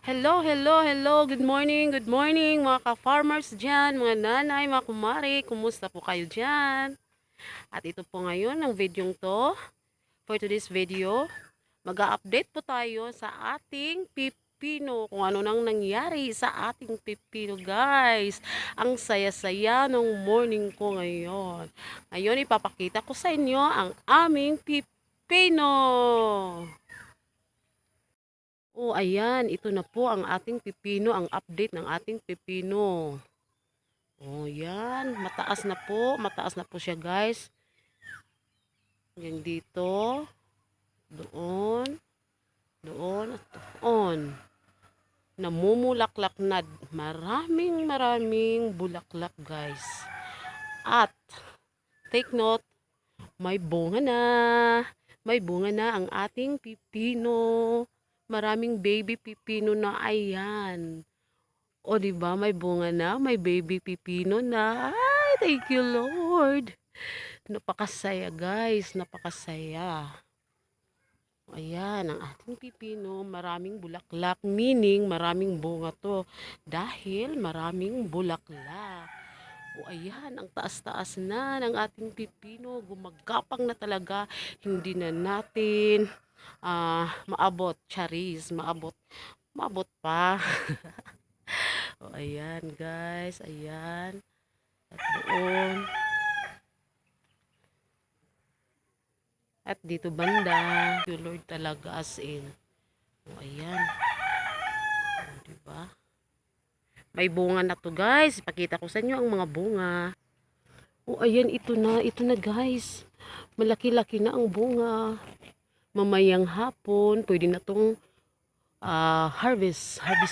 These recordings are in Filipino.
Hello, hello, hello. Good morning mga ka-farmers dyan, mga nanay, mga kumari. Kumusta po kayo dyan? At ito po ngayon ang videong to. For today's video, mag-update po tayo sa ating pipino. Kung ano nang nangyari sa ating pipino, guys. Ang saya-saya ng morning ko ngayon. Ngayon, ipapakita ko sa inyo ang aming pipino. Oh, ayan. Ito na po ang ating pipino, ang update ng ating pipino. Oh, yan. Mataas na po siya, guys. Yan dito. Doon. Doon. At doon. Namumulaklak na. Maraming bulaklak, guys. At, take note, may bunga na. May bunga na ang ating pipino. Maraming baby pipino na. Ayan. O, di ba may bunga na, may baby pipino na. Ay, thank you, Lord. Napakasaya, guys. Napakasaya. Ayan, ang ating pipino, maraming bulaklak. Meaning, maraming bunga to. Dahil maraming bulaklak. O, ayan, ang taas-taas na ng ating pipino. Gumagapang na talaga. Hindi na natin maabot. Charis, maabot. Maabot pa. O, ayan, guys. Ayan. At doon. At dito banda. You Lord talaga as in. O, ayan. O, diba? May bunga na to, guys. Ipakita ko sa inyo ang mga bunga. O, ayan. Ito na. Ito na, guys. Malaki-laki na ang bunga. Mamayang hapon. Pwede na tong harvestin.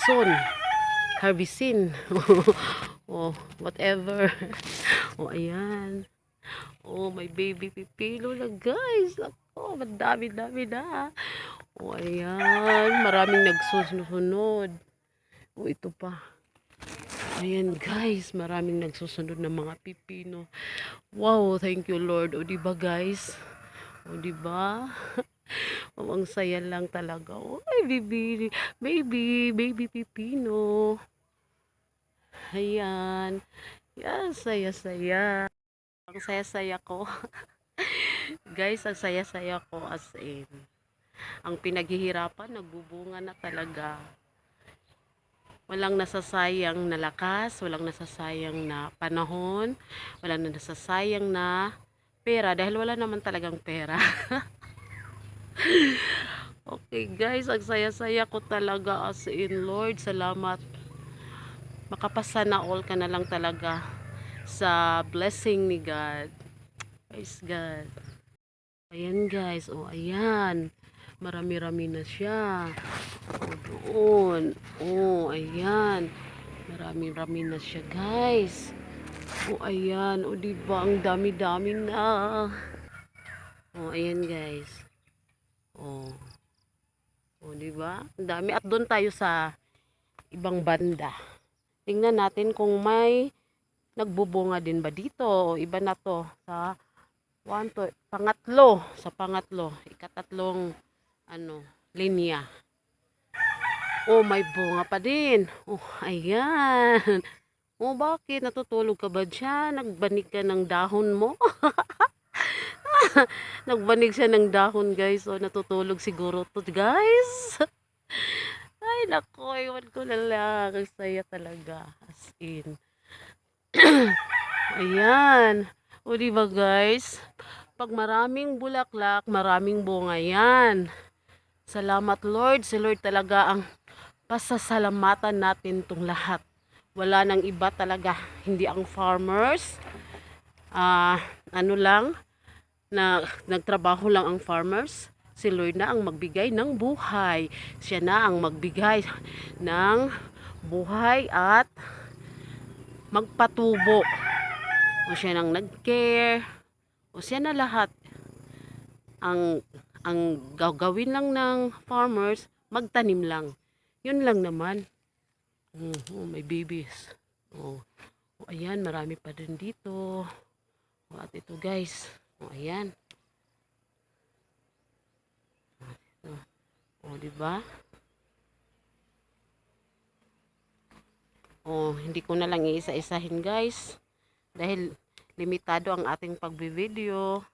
O, whatever. O, ayan. Oh, may baby pipino na, guys. Ako, madami-dami na. Oh, ayan. Maraming nagsusunod. Oh, ito pa. Ayan, guys. Maraming nagsusunod ng mga pipino. Wow, thank you, Lord. O, diba, guys? O, diba? Oh, ang saya lang talaga. Oh, ay, baby pipino. Ayan. Yan, saya-saya. Ang saya-saya ko. Guys, ang saya-saya ko as in. Ang pinaghihirapan, nagbubunga na talaga. Walang nasasayang na lakas, walang nasasayang na panahon, walang nasasayang na pera dahil wala naman talagang pera. Okay guys, ang saya-saya ko talaga as in, Lord. Salamat. Makapasa na all ka na lang talaga sa blessing ni God. Praise God. Ayan guys, oh ayan. Marami-rami na siya. O, doon. Oh, ayan. Marami-rami na siya, guys. O, ayan. O, diba? Ang dami-dami na. O, ayan, guys. O. O, diba? Ang dami. At doon tayo sa ibang banda. Tingnan natin kung may nagbubunga din ba dito. O, iba na to. Sa pangatlo. Sa pangatlo. Ikatatlong, linya. Oh, may bunga pa din. Oh, ayan. Oh, bakit? Natutulog ka ba dyan? Nagbanig ka ng dahon mo? Nagbanig siya ng dahon, guys. Oh, natutulog siguro to, guys. Ay, nako. Iwan ko na lang. Ang saya talaga. As in. Ayan. O, diba, guys? Pag maraming bulaklak, maraming bunga yan. Salamat, Lord. Si Lord talaga ang pasasalamatan natin tong lahat. Wala nang iba talaga. Hindi ang farmers. Ano lang, na nagtrabaho lang ang farmers. Si Lord na ang magbigay ng buhay. Siya na ang magbigay ng buhay at magpatubo. O siya nang nag-care. O siya na lahat. Ang gagawin lang ng farmers, magtanim lang. Yun lang naman. Oh, may babies. Oh. Oh, ayan, marami pa din dito. Oh, at ito guys. Oh, ayan. Oh, oh, di ba? O, hindi ko na lang iisa-isahin guys. Dahil limitado ang ating pagbi-video.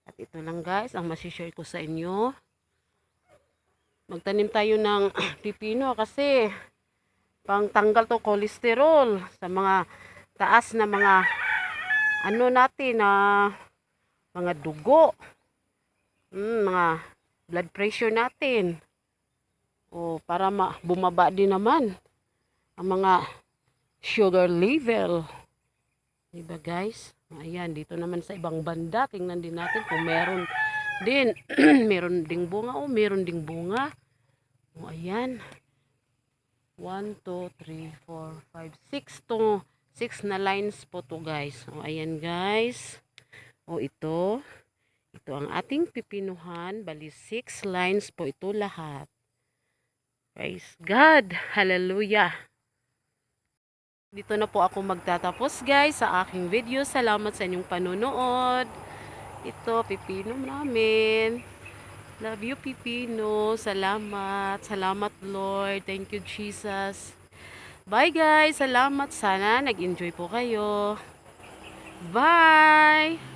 At ito lang guys, ang masishare ko sa inyo. Magtanim tayo ng pipino kasi pangtanggal to cholesterol sa mga taas na mga ano natin na mga dugo. Mga blood pressure natin. O para bumaba din naman ang mga sugar level. Diba guys? Ayan, dito naman sa ibang banda, tingnan din natin kung meron din. Meron ding bunga. O, meron ding bunga. O, ayan. 1, 2, 3, 4, 5, 6 to. 6 na lines po to guys. O, ayan guys. O, ito. Ito ang ating pipinuhan. Bali, 6 lines po ito lahat. Praise God. Hallelujah. Dito na po ako magtatapos guys sa aking video. Salamat sa inyong panunood. Ito, pipino namin. Love you, pipino. Salamat. Salamat, Lord. Thank you, Jesus. Bye guys. Salamat. Sana nag-enjoy po kayo. Bye!